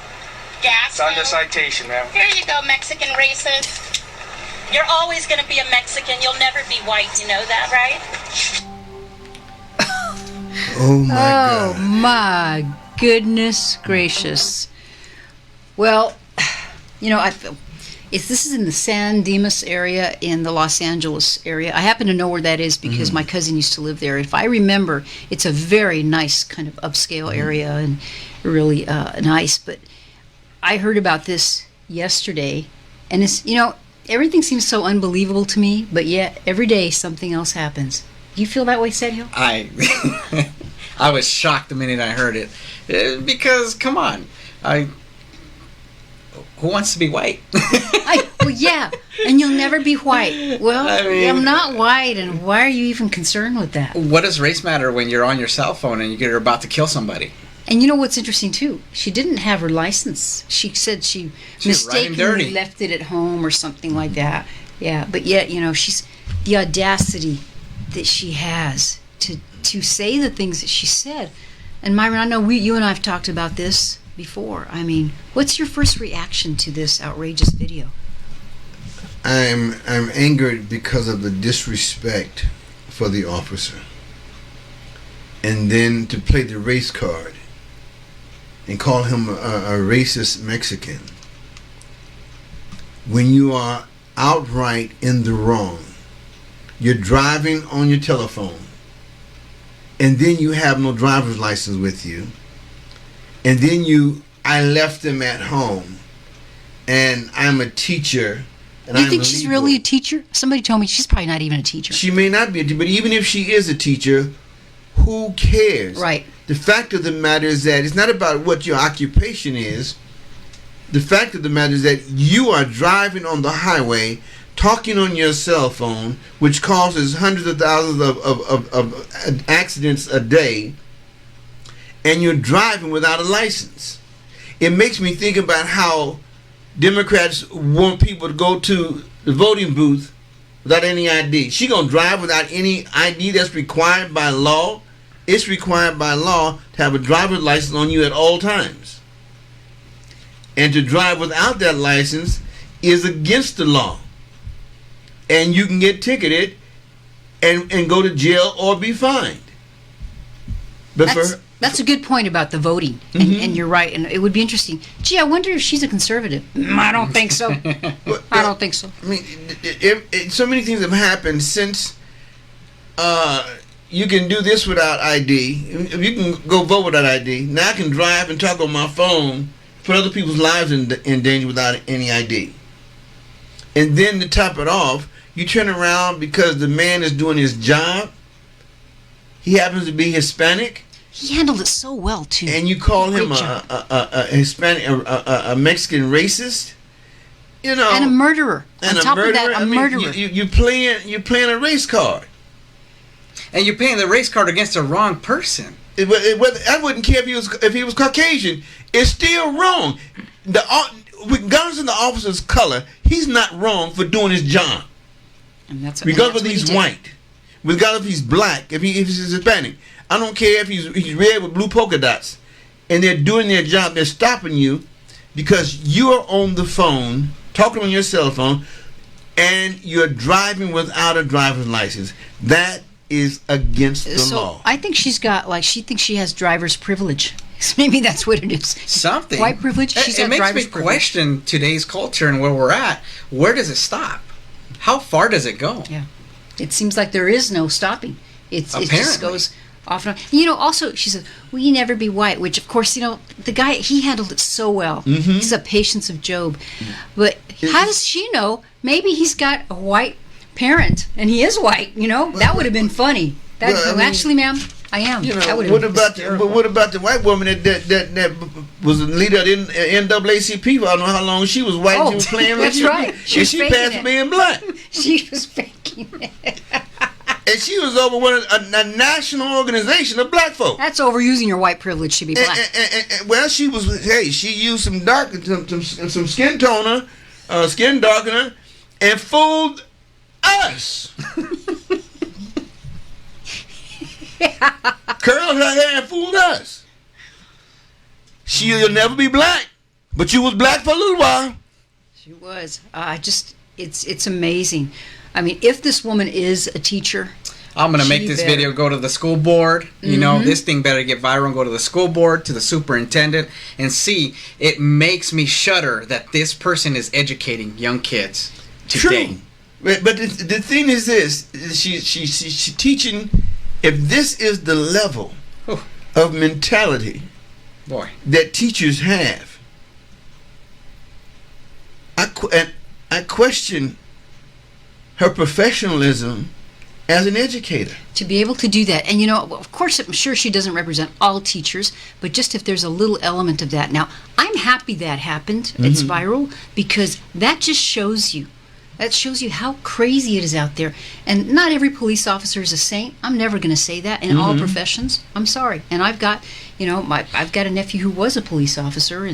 [SPEAKER 13] Gas.
[SPEAKER 3] It's on the citation, ma'am.
[SPEAKER 13] Here you go, Mexican racist. You're always going to be a Mexican. You'll never be white. You know that, right?
[SPEAKER 12] Oh, my God.
[SPEAKER 2] Oh, my goodness gracious. Well, this is in the San Dimas area in the Los Angeles area. I happen to know where that is because my cousin used to live there. If I remember, it's a very nice kind of upscale area and really nice. But I heard about this yesterday, and it's, everything seems so unbelievable to me, but yet every day something else happens. Do you feel that way, Sergio?
[SPEAKER 7] I was shocked the minute I heard it. Because, come on. Who wants to be white?
[SPEAKER 2] Well, yeah, and you'll never be white. Well, I'm not white, and why are you even concerned with that?
[SPEAKER 7] What does race matter when you're on your cell phone and you're about to kill somebody?
[SPEAKER 2] And you know what's interesting, too? She didn't have her license. She said she mistakenly left it at home or something like that. Yeah, but yet, she's the audacity that she has to say the things that she said. And Myron, I know you and I have talked about this before. I mean, what's your first reaction to this outrageous video?
[SPEAKER 12] I'm angered because of the disrespect for the officer, and then to play the race card and call him a racist Mexican when you are outright in the wrong. You're driving on your telephone, and then you have no driver's license with you. And then I left them at home, and I'm a teacher. And
[SPEAKER 2] you think she's really a teacher? Somebody told me she's probably not even a teacher.
[SPEAKER 12] She may not be a teacher, but even if she is a teacher, who cares?
[SPEAKER 2] Right.
[SPEAKER 12] The fact of the matter is that it's not about what your occupation is. The fact of the matter is that you are driving on the highway, talking on your cell phone, which causes hundreds of thousands of accidents a day, and you're driving without a license. It makes me think about how Democrats want people to go to the voting booth without any ID. She gonna drive without any ID that's required by law. It's required by law to have a driver's license on you at all times. And to drive without that license is against the law. And you can get ticketed and go to jail or be fined. But
[SPEAKER 2] that's a good point about the voting, and you're right. And it would be interesting. Gee, I wonder if she's a conservative. I don't think so. I don't think so.
[SPEAKER 12] I mean, so many things have happened since you can do this without ID. You can go vote without ID. Now I can drive and talk on my phone, put other people's lives in danger without any ID. And then to top it off, you turn around because the man is doing his job. He happens to be Hispanic.
[SPEAKER 2] He handled it so well too.
[SPEAKER 12] And you call him a Hispanic, a Mexican racist, and
[SPEAKER 2] a murderer. On top of that, a murderer.
[SPEAKER 12] You're playing a race card,
[SPEAKER 7] and you're playing the race card against the wrong person.
[SPEAKER 12] I wouldn't care if he was Caucasian. It's still wrong. Regardless of the officer's color, he's not wrong for doing his job.
[SPEAKER 2] And that's
[SPEAKER 12] regardless of he's white. regardless if he's black, if he's Hispanic. I don't care if he's red with blue polka dots. And they're doing their job. They're stopping you because you're on the phone, talking on your cell phone, and you're driving without a driver's license. That is against the law.
[SPEAKER 2] I think she thinks she has driver's privilege. Maybe that's what it is.
[SPEAKER 7] Something.
[SPEAKER 2] White privilege.
[SPEAKER 7] It makes me question today's culture and where we're at. Where does it stop? How far does it go?
[SPEAKER 2] Yeah. It seems like there is no stopping. It just goes off and on. Also, she said, "Will you never be white?" Which, of course, the guy, he handled it so well. Mm-hmm. He's a patience of Job. But how does she know? Maybe he's got a white parent, and he is white. That would have been funny. Actually, ma'am, I am.
[SPEAKER 12] What about the white woman that was the leader of the NAACP? I don't know how long she was white. And she was playing.
[SPEAKER 2] That's right.
[SPEAKER 12] She passed for being black.
[SPEAKER 2] She was faking it.
[SPEAKER 12] And she was over a national organization of black folk.
[SPEAKER 2] That's overusing your white privilege to be black.
[SPEAKER 12] Well, she used some skin toner, skin darkener, and fooled us. Curled her hair and fooled us. She'll never be black, but you was black for a little while.
[SPEAKER 2] She was. It's amazing. I mean, if this woman is a teacher,
[SPEAKER 7] I'm going to make this video go to the school board.
[SPEAKER 2] Mm-hmm.
[SPEAKER 7] This thing better get viral and go to the school board, to the superintendent, and see. It makes me shudder that this person is educating young kids today.
[SPEAKER 12] True. But the thing is this. She's teaching, if this is the level of mentality that teachers have, I question her professionalism as an educator.
[SPEAKER 2] To be able to do that. And of course, I'm sure she doesn't represent all teachers, but just if there's a little element of that. Now, I'm happy that happened. Mm-hmm. It's viral because that just shows you. That shows you how crazy it is out there. And not every police officer is a saint. I'm never going to say that in all professions. I'm sorry. And I've got, I've got a nephew who was a police officer,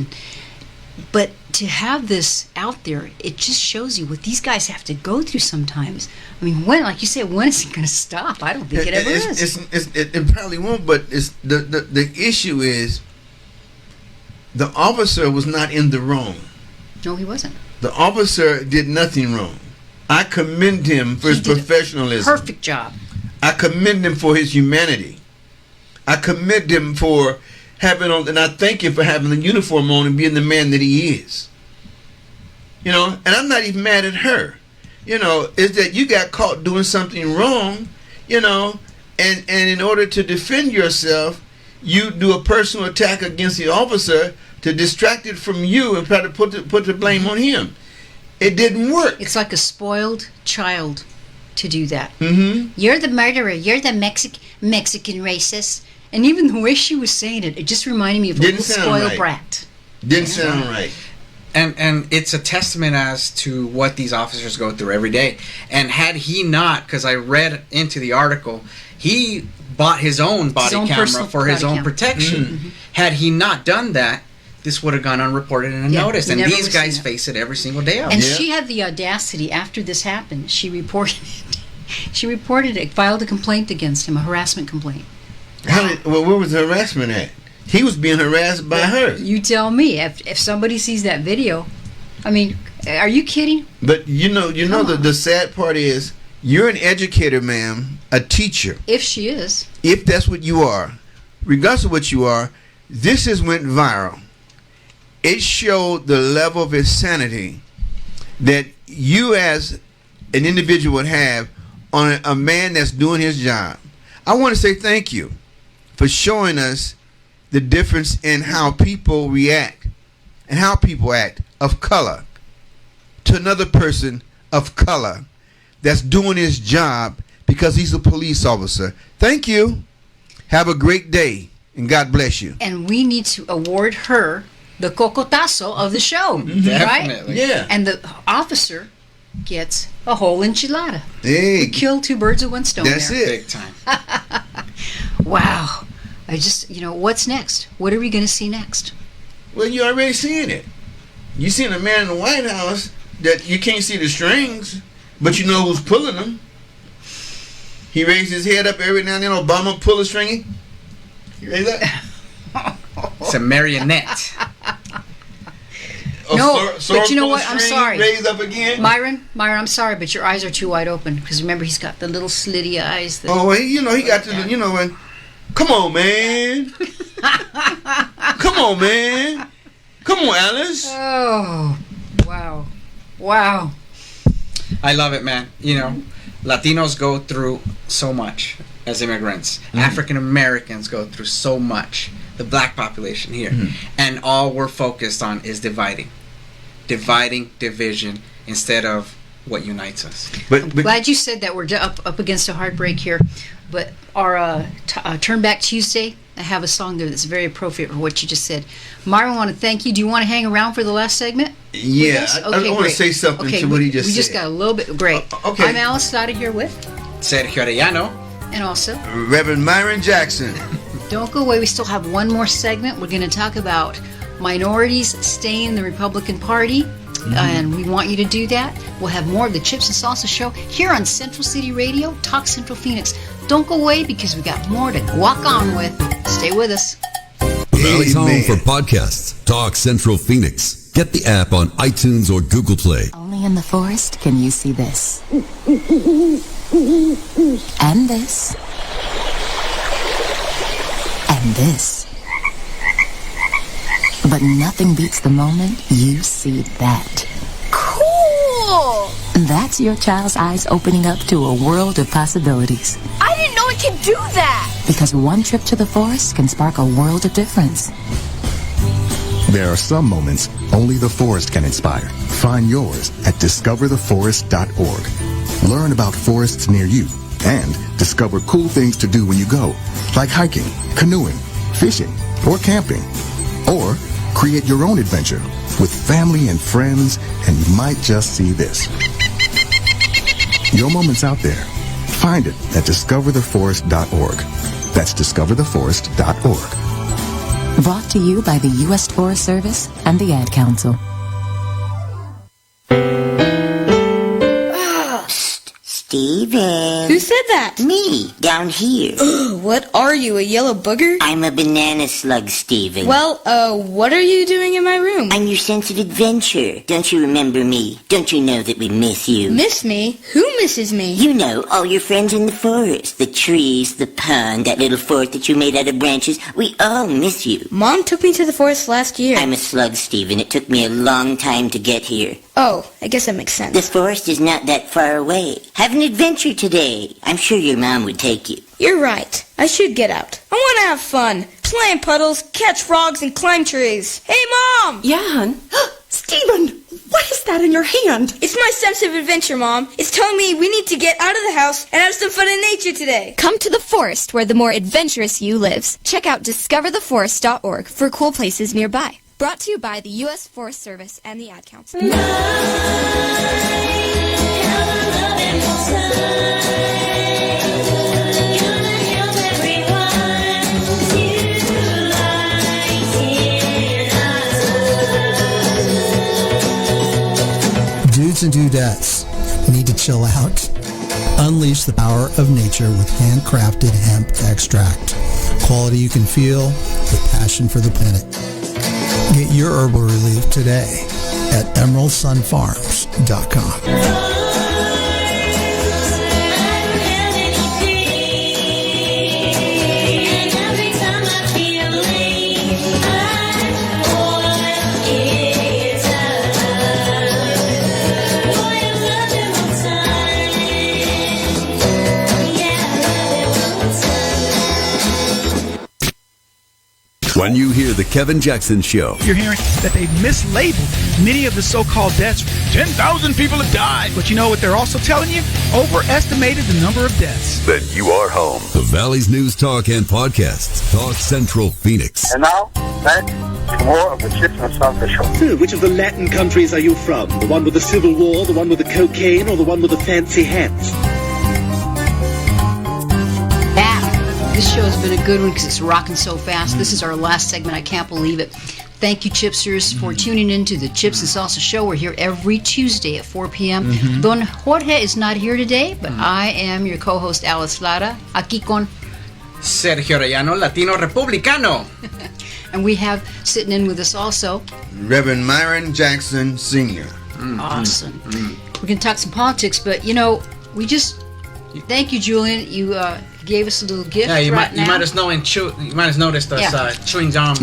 [SPEAKER 2] but to have this out there, it just shows you what these guys have to go through sometimes. I mean, like you said, when is it going to stop? I don't think it ever is.
[SPEAKER 12] It probably won't, but the issue is the officer was not in the wrong.
[SPEAKER 2] No, he wasn't.
[SPEAKER 12] The officer did nothing wrong. I commend him for his professionalism.
[SPEAKER 2] Perfect job.
[SPEAKER 12] I commend him for his humanity. I commend him for having on, and I thank him for having the uniform on and being the man that he is. And I'm not even mad at her. Is that you got caught doing something wrong, and in order to defend yourself, you do a personal attack against the officer to distract it from you and try to put the blame on him. It didn't work.
[SPEAKER 2] It's like a spoiled child to do that.
[SPEAKER 12] Mm-hmm.
[SPEAKER 2] You're the murderer. You're the Mexican racist. And even the way she was saying it, it just reminded me of a little spoiled brat.
[SPEAKER 12] Didn't sound right.
[SPEAKER 7] And it's a testament as to what these officers go through every day. And had he not, because I read into the article, he bought his own body camera for his own protection. Mm-hmm. Had he not done that, this would have gone unreported and unnoticed. And these guys face it every single day.
[SPEAKER 2] And she had the audacity, after this happened, she reported it. She reported it, filed a complaint against him, a harassment complaint.
[SPEAKER 12] Where was the harassment at? He was being harassed by her.
[SPEAKER 2] You tell me. If somebody sees that video, I mean, are you kidding?
[SPEAKER 12] But the sad part is, you're an educator, ma'am, a teacher.
[SPEAKER 2] If she is.
[SPEAKER 12] If that's what you are, regardless of what you are, this has went viral. It showed the level of insanity that you as an individual would have on a man that's doing his job. I want to say thank you for showing us the difference in how people react and how people act of color to another person of color that's doing his job because he's a police officer. Thank you. Have a great day, and God bless you.
[SPEAKER 2] And we need to award her the cocotazo of the show,
[SPEAKER 7] Definitely.
[SPEAKER 2] Right?
[SPEAKER 12] Yeah.
[SPEAKER 2] And the officer gets a whole enchilada.
[SPEAKER 12] Hey.
[SPEAKER 2] We killed two birds with one stone.
[SPEAKER 12] That's
[SPEAKER 2] there.
[SPEAKER 12] it.
[SPEAKER 7] Big time.
[SPEAKER 2] Wow. I just, what's next? What are we going to see next?
[SPEAKER 12] Well, you're already seeing it. You seen a man in the White House that you can't see the strings, but you know who's pulling them. He raised his head up every now and then. Obama pull a stringy. You raise that?
[SPEAKER 7] It's a marionette.
[SPEAKER 2] No, but you know what? I'm sorry.
[SPEAKER 12] Raised up again.
[SPEAKER 2] Myron, I'm sorry, but your eyes are too wide open. Because remember, he's got the little slitty eyes. That
[SPEAKER 12] he got to, when. Come on, man. Come on, man. Come on, Alice.
[SPEAKER 2] Oh, wow.
[SPEAKER 7] I love it, man. Latinos go through so much as immigrants. African Americans go through so much. The black population here. And all we're focused on is dividing, division, instead of what unites us.
[SPEAKER 2] But glad you said that. We're up against a heartbreak here. But our Turn Back Tuesday, I have a song there that's very appropriate for what you just said. Myron, I want to thank you. Do you want to hang around for the last segment?
[SPEAKER 12] Yeah, I want to say something to what he just said.
[SPEAKER 2] We just got a little bit. Great.
[SPEAKER 12] Okay.
[SPEAKER 2] I'm Alice Stoddard here with
[SPEAKER 7] Sergio Arellano.
[SPEAKER 2] And also
[SPEAKER 12] Reverend Myron Jackson.
[SPEAKER 2] Don't go away. We still have one more segment. We're going to talk about minorities staying in the Republican Party. And we want you to do that. We'll have more of the Chips and Salsa show here on Central City Radio, Talk Central Phoenix. Don't go away because we got more to walk on with. Stay with us.
[SPEAKER 4] The Valley's home for podcasts. Talk Central Phoenix. Get the app on iTunes or Google Play.
[SPEAKER 8] Only in the forest can you see this. And this. And this. But nothing beats the moment you see that.
[SPEAKER 10] Cool!
[SPEAKER 8] That's your child's eyes opening up to a world of possibilities.
[SPEAKER 10] I didn't know it could do that!
[SPEAKER 8] Because one trip to the forest can spark a world of difference.
[SPEAKER 15] There are some moments only the forest can inspire. Find yours at discovertheforest.org. Learn about forests near you and discover cool things to do when you go, like hiking, canoeing, fishing, or camping. Or create your own adventure with family and friends, and you might just see this. Your moment's out there. Find it at discovertheforest.org. That's discovertheforest.org.
[SPEAKER 8] Brought to you by the U.S. Forest Service and the Ad Council.
[SPEAKER 16] Steven.
[SPEAKER 10] Who said that?
[SPEAKER 16] Me, down here.
[SPEAKER 10] What are you, a yellow booger?
[SPEAKER 16] I'm a banana slug, Steven.
[SPEAKER 10] Well, what are you doing in my room?
[SPEAKER 16] I'm your sense of adventure. Don't you remember me? Don't you know that we miss you?
[SPEAKER 10] Miss me? Who misses me?
[SPEAKER 16] You know, all your friends in the forest. The trees, the pond, that little fort that you made out of branches. We all miss you.
[SPEAKER 10] Mom took me to the forest last year.
[SPEAKER 16] I'm a slug, Steven. It took me a long time to get here.
[SPEAKER 10] Oh, I guess that makes sense.
[SPEAKER 16] This forest is not that far away. Have an adventure today. I'm sure your mom would take you.
[SPEAKER 10] You're right. I should get out. I want to have fun. Play in puddles, catch frogs, and climb trees. Hey, Mom!
[SPEAKER 17] Yeah, hon? Steven, what is that in your hand?
[SPEAKER 10] It's my sense of adventure, Mom. It's telling me we need to get out of the house and have some fun in nature today.
[SPEAKER 18] Come to the forest where the more adventurous you lives. Check out discovertheforest.org for cool places nearby. Brought to you by the U.S. Forest Service and the Ad Council.
[SPEAKER 19] Dudes and dudettes need to chill out. Unleash the power of nature with handcrafted hemp extract. Quality you can feel with passion for the planet. Get your herbal relief today at emeraldsunfarms.com.
[SPEAKER 4] When you hear the Kevin Jackson Show.
[SPEAKER 20] You're hearing that they've mislabeled many of the so-called deaths. 10,000 people have died. But you know what they're also telling you? Overestimated the number of deaths.
[SPEAKER 4] Then you are home. The Valley's News Talk and Podcasts. Talk Central Phoenix.
[SPEAKER 21] And now, back to more of the Chips and Salsa Show.
[SPEAKER 22] Which of the Latin countries are you from? The one with the Civil War, the one with the cocaine, or the one with the fancy hats?
[SPEAKER 2] This show has been a good one because it's rocking so fast. This is our last segment. I can't believe it. Thank you, Chipsters, for tuning in to the Chips and Salsa Show. We're here every Tuesday at 4 p.m. Don Jorge is not here today, but I am your co-host, Alice Lara, aquí con
[SPEAKER 7] Sergio Arellano, Latino Republicano.
[SPEAKER 2] And we have sitting in with us also
[SPEAKER 12] Reverend Myron Jackson Sr.
[SPEAKER 2] Awesome. We can talk some politics, but we just thank you, Julian. You gave us a little gift.
[SPEAKER 7] Yeah, you
[SPEAKER 2] right
[SPEAKER 7] might have noticed us chewing gum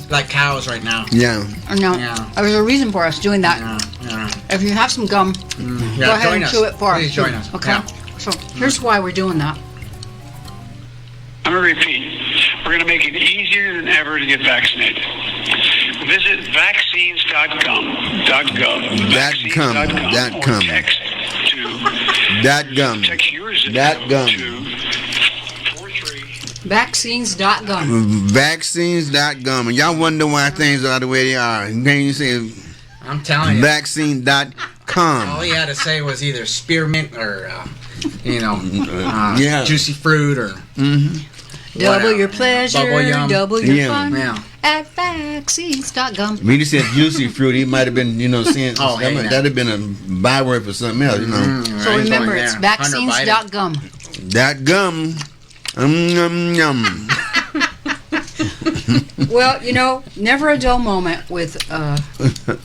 [SPEAKER 7] like cows right now.
[SPEAKER 12] Yeah.
[SPEAKER 2] No, there's a reason for us doing that.
[SPEAKER 7] Yeah.
[SPEAKER 2] If you have some gum, go ahead and chew it for us.
[SPEAKER 7] Please join us.
[SPEAKER 2] Okay.
[SPEAKER 7] Yeah.
[SPEAKER 2] So here's why we're doing that.
[SPEAKER 1] I'm going to repeat. We're going to make it easier than ever to get vaccinated. Visit vaccines.gov. Or text to text your zip code to 43.
[SPEAKER 2] Vaccines.gov.
[SPEAKER 12] Vaccines.gov. And y'all wonder why things are the way they are. Can you say
[SPEAKER 7] I'm telling you.
[SPEAKER 12] Vaccine.com.
[SPEAKER 7] All he had to say was either spearmint or
[SPEAKER 12] yeah.
[SPEAKER 7] juicy fruit or
[SPEAKER 2] double your pleasure, double your fun.
[SPEAKER 7] Yeah.
[SPEAKER 2] At vaccines.gov.
[SPEAKER 12] When he said juicy fruit, he might have been, saying that'd have been a byword for something else,
[SPEAKER 2] So remember, it's vaccines.gov.
[SPEAKER 12] .gum. Yum.
[SPEAKER 2] Well, never a dull moment with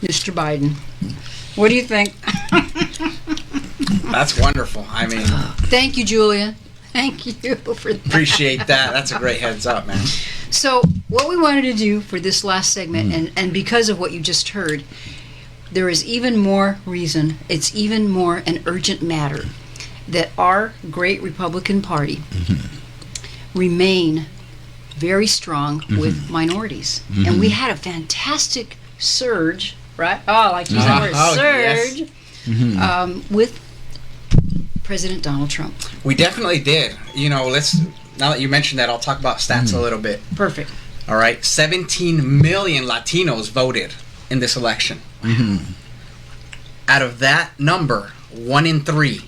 [SPEAKER 2] Mr. Biden. What do you think?
[SPEAKER 7] That's wonderful. I mean,
[SPEAKER 2] thank you, Julian. Thank you for that.
[SPEAKER 7] Appreciate that. That's a great heads up, man.
[SPEAKER 2] So, what we wanted to do for this last segment, and because of what you just heard, there is even more reason, it's even more an urgent matter, that our great Republican Party remain very strong with minorities. And we had a fantastic surge, right? Oh, I like to use that word, surge,
[SPEAKER 7] yes.
[SPEAKER 2] With President Donald Trump.
[SPEAKER 7] We definitely did. Now that you mentioned that, I'll talk about stats a little bit.
[SPEAKER 2] Perfect.
[SPEAKER 7] All right. 17 million Latinos voted in this election. Out of that number, 1 in 3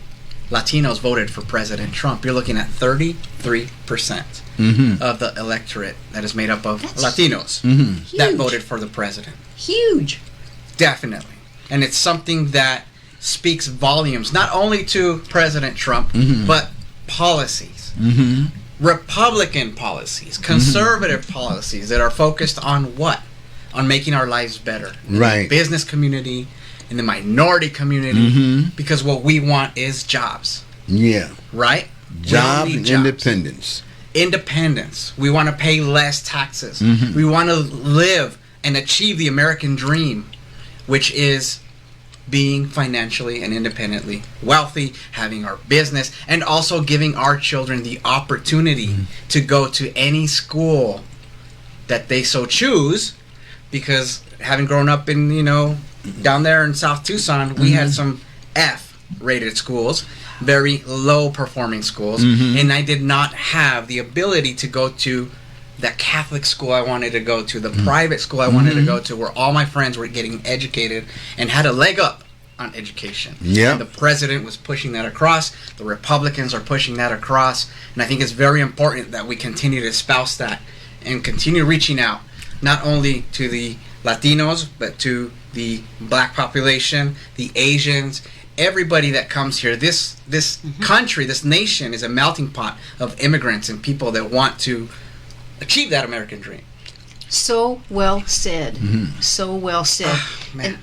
[SPEAKER 7] Latinos voted for President Trump. You're looking at 33% of the electorate that is made up of Latinos that voted for the president.
[SPEAKER 2] Huge.
[SPEAKER 7] Definitely. And it's something that speaks volumes, not only to President Trump, but policies. Republican policies, conservative policies that are focused on what? On making our lives better.
[SPEAKER 12] Right.
[SPEAKER 7] In the business community, in the minority community, because what we want is jobs.
[SPEAKER 12] Yeah.
[SPEAKER 7] Right?
[SPEAKER 12] Jobs and independence.
[SPEAKER 7] Independence. We want to pay less taxes. We want to live and achieve the American dream, which is being financially and independently wealthy, having our business, and also giving our children the opportunity to go to any school that they so choose, because having grown up in, down there in South Tucson, we had some F-rated schools, very low-performing schools, and I did not have the ability to go to the Catholic school I wanted to go to, the private school I wanted to go to, where all my friends were getting educated and had a leg up on education.
[SPEAKER 12] Yeah.
[SPEAKER 7] And the president was pushing that across. The Republicans are pushing that across. And I think it's very important that we continue to espouse that and continue reaching out, not only to the Latinos, but to the black population, the Asians, everybody that comes here. This country, this nation is a melting pot of immigrants and people that want to achieve that American dream.
[SPEAKER 2] So well said. So well said. And,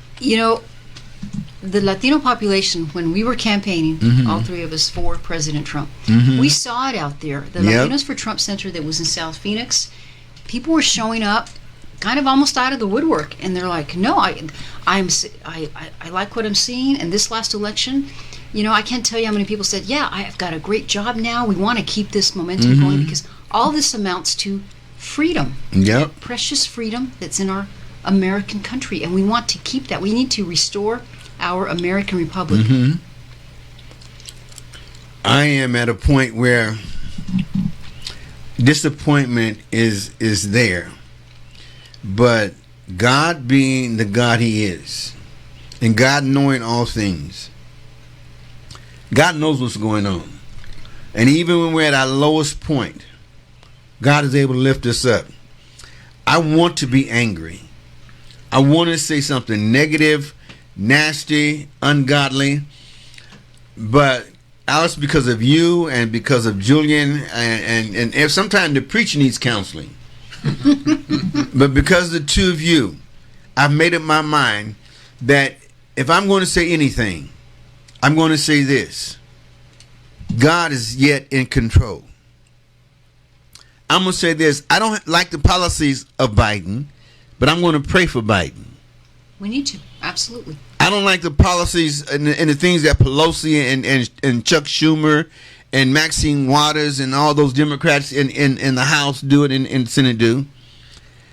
[SPEAKER 2] the Latino population, when we were campaigning, all three of us for President Trump, we saw it out there. The Latinos for Trump Center that was in South Phoenix, people were showing up kind of almost out of the woodwork, and they're like, no, I like what I'm seeing. And this last election, I can't tell you how many people said, yeah, I've got a great job now. We want to keep this momentum going, because all this amounts to freedom.
[SPEAKER 12] Yep.
[SPEAKER 2] Precious freedom that's in our American country, and we want to keep that. We need to restore our American Republic.
[SPEAKER 12] I am at a point where disappointment is there, but God being the God He is, and God knowing all things, God knows what's going on, and even when we're at our lowest point, God is able to lift us up. I want to be angry. I want to say something negative, nasty, ungodly, but Alice, because of you and because of Julian, and if sometimes the preacher needs counseling, but because of the two of you, I've made up my mind that if I'm going to say anything, I'm going to say this: God is yet in control. I'm going to say this: I don't like the policies of Biden, but I'm going to pray for Biden.
[SPEAKER 2] We need to, absolutely.
[SPEAKER 12] I don't like the policies and the things that Pelosi and Chuck Schumer and Maxine Waters and all those Democrats in the House do it, in the Senate do.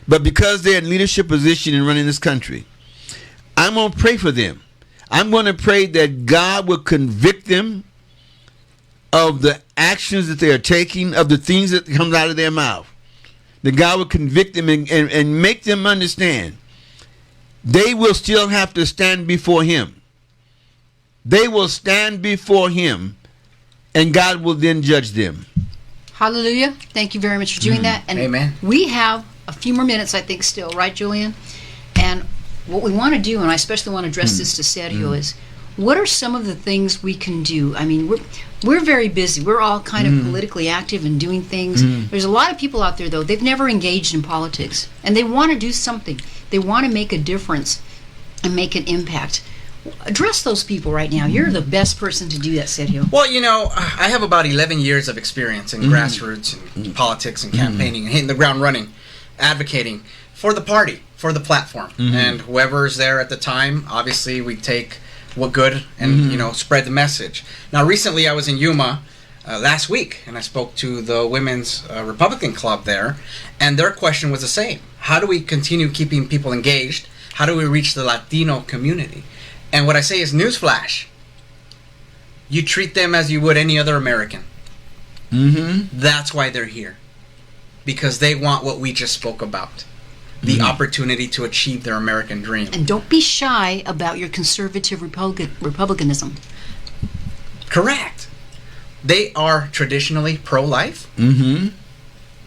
[SPEAKER 12] But because they're in leadership position in running this country, I'm going to pray for them. I'm going to pray that God will convict them of the actions that they are taking, of the things that comes out of their mouth. That God will convict them and make them understand they will still have to stand before Him. They will stand before Him, and God will then judge them.
[SPEAKER 2] Hallelujah. Thank you very much for doing that. And
[SPEAKER 7] Amen.
[SPEAKER 2] We have a few more minutes, I think, still. Right, Julian? And what we want to do, and I especially want to address this to Sergio, is what are some of the things we can do? I mean, we're very busy. We're all kind of politically active and doing things. There's a lot of people out there, though, they've never engaged in politics, and they want to do something. They want to make a difference and make an impact. Address those people right now. You're the best person to do that, Sergio.
[SPEAKER 7] Well, you know, I have about 11 years of experience in grassroots and politics and campaigning and hitting the ground running, advocating for the party, for the platform. And whoever's there at the time, obviously we take what good and, you know, spread the message. Now, recently I was in Yuma last week, and I spoke to the Women's Republican Club there, and their question was the same. How do we continue keeping people engaged? How do we reach the Latino community? And what I say is, newsflash, you treat them as you would any other American. That's why they're here. Because they want what we just spoke about. The opportunity to achieve their American dream.
[SPEAKER 2] And don't be shy about your conservative republicanism.
[SPEAKER 7] Correct. They are traditionally pro-life,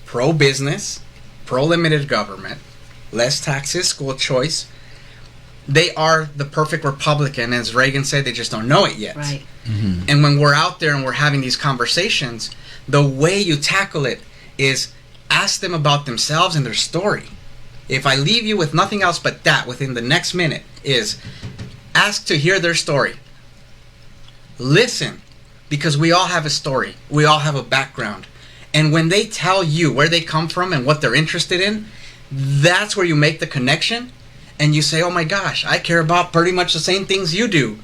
[SPEAKER 7] pro-business, pro-limited government, less taxes, school choice. They are the perfect Republican. As Reagan said, they just don't know it yet.
[SPEAKER 2] Right.
[SPEAKER 7] And when we're out there and we're having these conversations, the way you tackle it is ask them about themselves and their story. If I leave you with nothing else but that within the next minute, is ask to hear their story. Listen, because we all have a story. We all have a background. And when they tell you where they come from and what they're interested in, that's where you make the connection. And you say, oh my gosh, I care about pretty much the same things you do.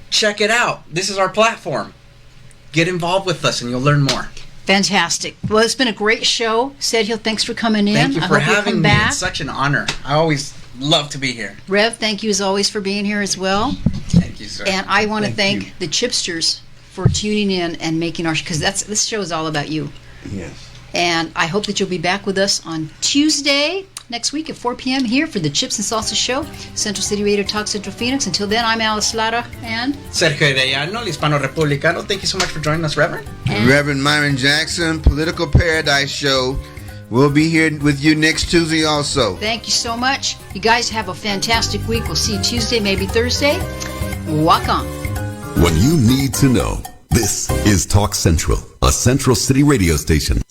[SPEAKER 7] Check it out. This is our platform. Get involved with us and you'll learn more.
[SPEAKER 2] Fantastic. Well, it's been a great show. Sergio, thanks for coming in.
[SPEAKER 7] Thank you for having me.
[SPEAKER 2] Back.
[SPEAKER 7] It's such an honor. I always love to be here.
[SPEAKER 2] Rev, thank you as always for being here as well.
[SPEAKER 7] Thank you, sir.
[SPEAKER 2] And I want to thank the Chipsters for tuning in and making our, because this show is all about you.
[SPEAKER 12] Yes.
[SPEAKER 2] And I hope that you'll be back with us on Tuesday next week at 4 p.m. here for the Chips and Salsa Show, Central City Radio Talk Central Phoenix. Until then, I'm Alice Lara and
[SPEAKER 7] Sergio Arellano, el Hispano Republicano. Thank you so much for joining us, Reverend.
[SPEAKER 12] Reverend Myron Jackson, Political Paradise Show. We'll be here with you next Tuesday also.
[SPEAKER 2] Thank you so much. You guys have a fantastic week. We'll see you Tuesday, maybe Thursday. Walk on.
[SPEAKER 4] When you need to know, this is Talk Central, a Central City radio station.